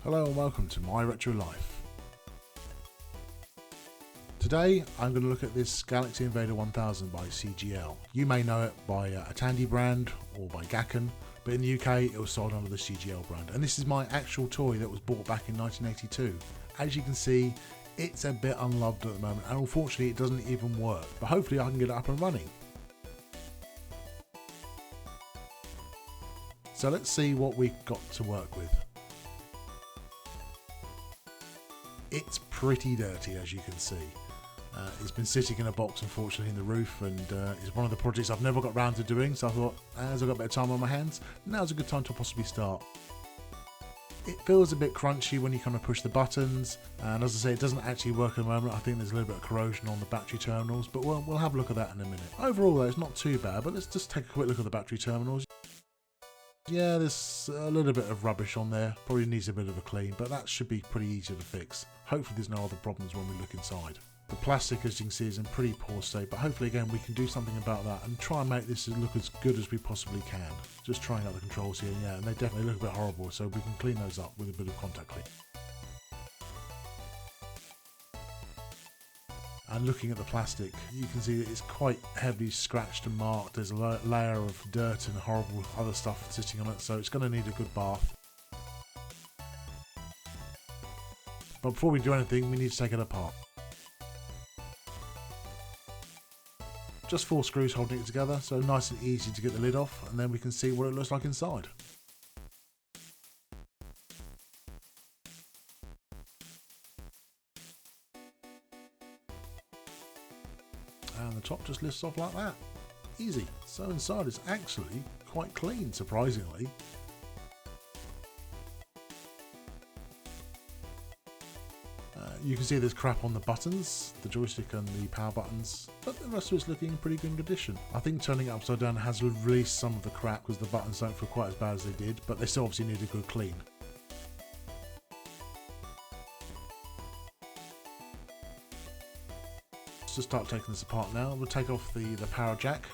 Hello and welcome to My Retro Life. Today I'm going to look at this Galaxy Invader 1000 by CGL. You may know it by a Tandy brand or by Gakken, but in the UK it was sold under the CGL brand. And this is my actual toy that was bought back in 1982. As you can see, it's a bit unloved at the moment and unfortunately it doesn't even work, but hopefully I can get it up and running. So let's see what we've got to work with. It's pretty dirty, as you can see. It's been sitting in a box, unfortunately, in the roof, and it's one of the projects I've never got round to doing, so I thought, as I've got a bit of time on my hands, now's a good time to possibly start. It feels a bit crunchy when you kind of push the buttons, and as I say, it doesn't actually work at the moment. I think there's a little bit of corrosion on the battery terminals, but we'll have a look at that in a minute. Overall, though, it's not too bad, but let's just take a quick look at the battery terminals. Yeah, there's a little bit of rubbish on there, probably needs a bit of a clean, but that should be pretty easy to fix. Hopefully there's no other problems when we look inside. The plastic, as you can see, is in pretty poor state, but hopefully again we can do something about that and try and make this look as good as we possibly can. Just trying out the controls here, yeah, and they definitely look a bit horrible, so we can clean those up with a bit of contact clean. And looking at the plastic, you can see that it's quite heavily scratched and marked. There's a layer of dirt and horrible other stuff sitting on it, so it's going to need a good bath. But before we do anything, we need to take it apart. Just 4 screws holding it together, so nice and easy to get the lid off, and then we can see what it looks like inside. And the top just lifts off like that. Easy. So inside it's actually quite clean, surprisingly. You can see there's crap on the buttons, the joystick and the power buttons, but the rest of it's looking in pretty good condition. I think turning it upside down has released some of the crap because the buttons don't feel quite as bad as they did, but they still obviously need a good clean. Let's just start taking this apart now. We'll take off the power jack.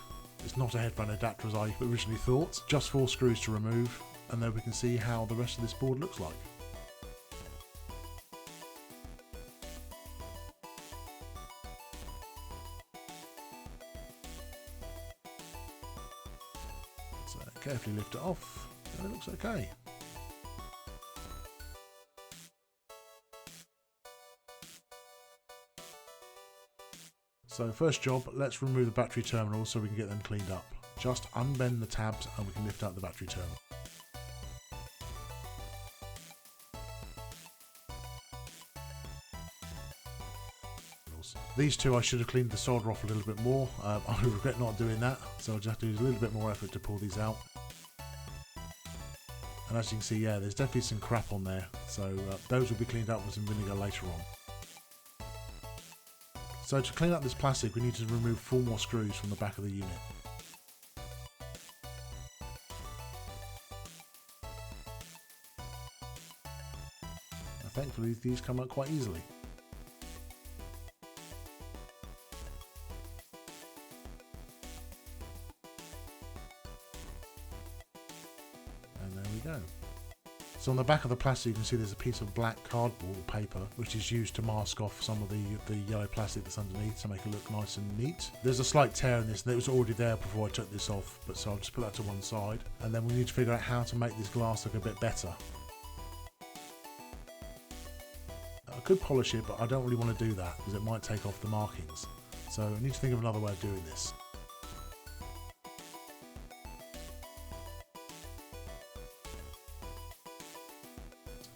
It's not a headphone adapter as I originally thought. Just 4 screws to remove, and then we can see how the rest of this board looks like. So carefully lift it off, and it looks okay. So first job, let's remove the battery terminals so we can get them cleaned up. Just unbend the tabs and we can lift out the battery terminal. These two I should have cleaned the solder off a little bit more. I regret not doing that, so I'll just have to use a little bit more effort to pull these out. And as you can see, yeah, there's definitely some crap on there, so those will be cleaned up with some vinegar later on. So to clean up this plastic, we need to remove 4 more screws from the back of the unit. Now, thankfully these come out quite easily. And there we go. So on the back of the plastic you can see there's a piece of black cardboard paper which is used to mask off some of the yellow plastic that's underneath to make it look nice and neat. There's a slight tear in this and it was already there before I took this off, but so I'll just put that to one side, and then we need to figure out how to make this glass look a bit better. I could polish it, but I don't really want to do that because it might take off the markings, so I need to think of another way of doing this.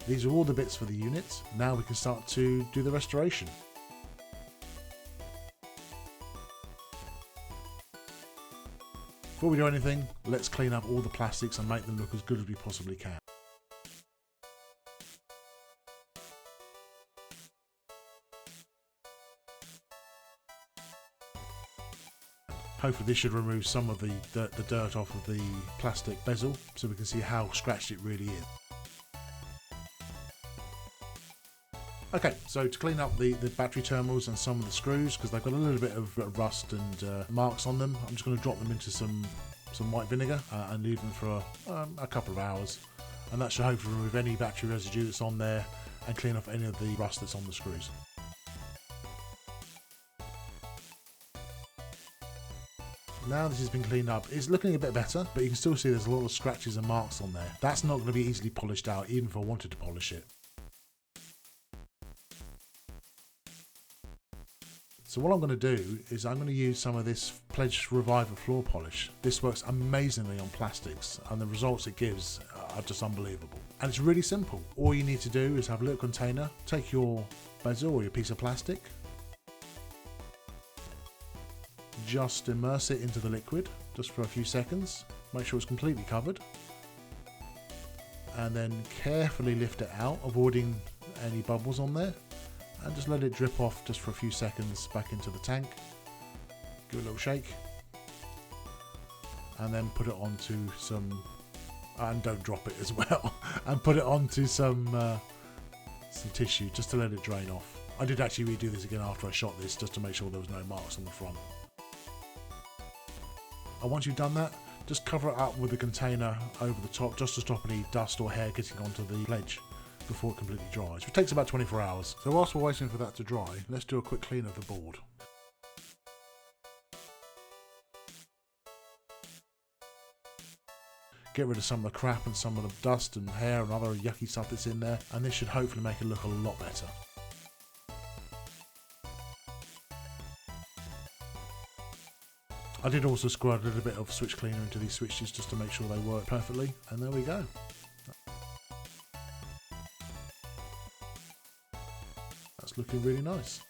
These are all the bits for the unit. Now we can start to do the restoration. Before we do anything, let's clean up all the plastics and make them look as good as we possibly can. Hopefully this should remove some of the dirt off of the plastic bezel so we can see how scratched it really is. Okay, so to clean up the battery terminals and some of the screws, because they've got a little bit of rust and marks on them, I'm just going to drop them into some white vinegar and leave them for a couple of hours. and that should hopefully remove any battery residue that's on there and clean off any of the rust that's on the screws. Now this has been cleaned up, it's looking a bit better, but you can still see there's a lot of scratches and marks on there. That's not going to be easily polished out, even if I wanted to polish it. So what I'm going to do is I'm going to use some of this Pledge Reviver floor polish. This works amazingly on plastics, and the results it gives are just unbelievable. And it's really simple. All you need to do is have a little container, take your bezel or your piece of plastic, just immerse it into the liquid just for a few seconds, make sure it's completely covered, and then carefully lift it out, avoiding any bubbles on there, and just let it drip off just for a few seconds back into the tank. Give it a little shake, and then put it onto some, and don't drop it as well, and put it onto some tissue just to let it drain off. I did actually redo this again after I shot this just to make sure there was no marks on the front. And once you've done that, just cover it up with a container over the top just to stop any dust or hair getting onto the pledge before it completely dries, which takes about 24 hours. So whilst we're waiting for that to dry, let's do a quick clean of the board. Get rid of some of the crap and some of the dust and hair and other yucky stuff that's in there, and this should hopefully make it look a lot better. I did also squirt a little bit of switch cleaner into these switches just to make sure they work perfectly, and there we go. That's looking really nice.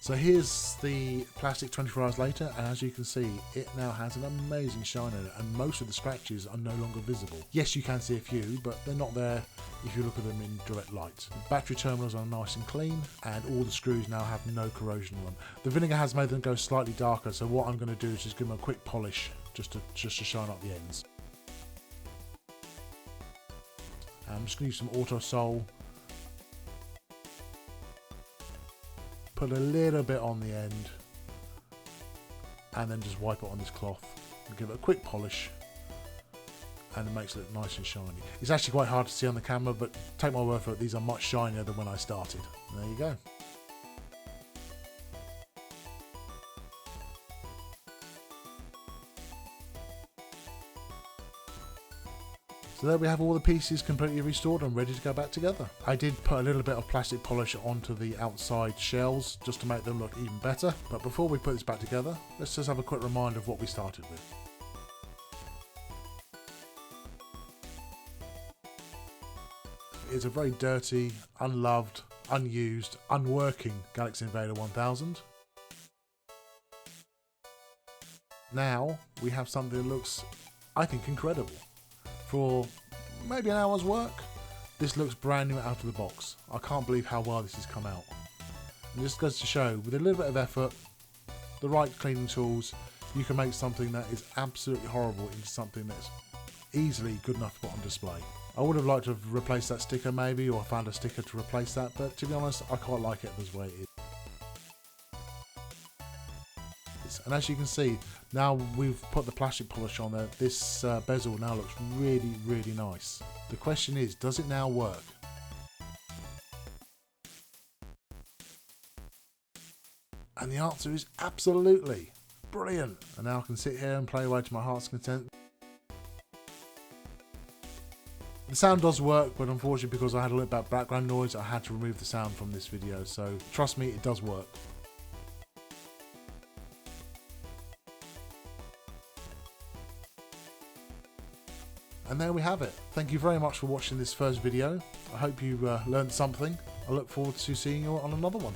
So here's the plastic 24 hours later, and as you can see, it now has an amazing shine in it, and most of the scratches are no longer visible. Yes, you can see a few, but they're not there if you look at them in direct light. The battery terminals are nice and clean, and all the screws now have no corrosion on them. The vinegar has made them go slightly darker, so what I'm going to do is just give them a quick polish, just to shine up the ends. And I'm just going to use some Auto Sol. Put a little bit on the end, and then just wipe it on this cloth and give it a quick polish, and it makes it look nice and shiny. It's actually quite hard to see on the camera, but take my word for it, these are much shinier than when I started. And there you go. So there we have all the pieces completely restored and ready to go back together. I did put a little bit of plastic polish onto the outside shells just to make them look even better. But before we put this back together, let's just have a quick reminder of what we started with. It's a very dirty, unloved, unused, unworking Galaxy Invader 1000. Now we have something that looks, I think, incredible. For maybe an hour's work, this looks brand new out of the box. I can't believe how well this has come out. And this goes to show, with a little bit of effort, the right cleaning tools, you can make something that is absolutely horrible into something that's easily good enough to put on display. I would have liked to have replaced that sticker maybe, or found a sticker to replace that, but to be honest, I quite like it this way it is. And as you can see, now we've put the plastic polish on there, this bezel now looks really, really nice. The question is, does it now work? And the answer is absolutely. Brilliant. And now I can sit here and play away to my heart's content. The sound does work, but unfortunately because I had a little bit of background noise, I had to remove the sound from this video, so trust me, it does work. And there we have it. Thank you very much for watching this first video. I hope you learned something. I look forward to seeing you on another one.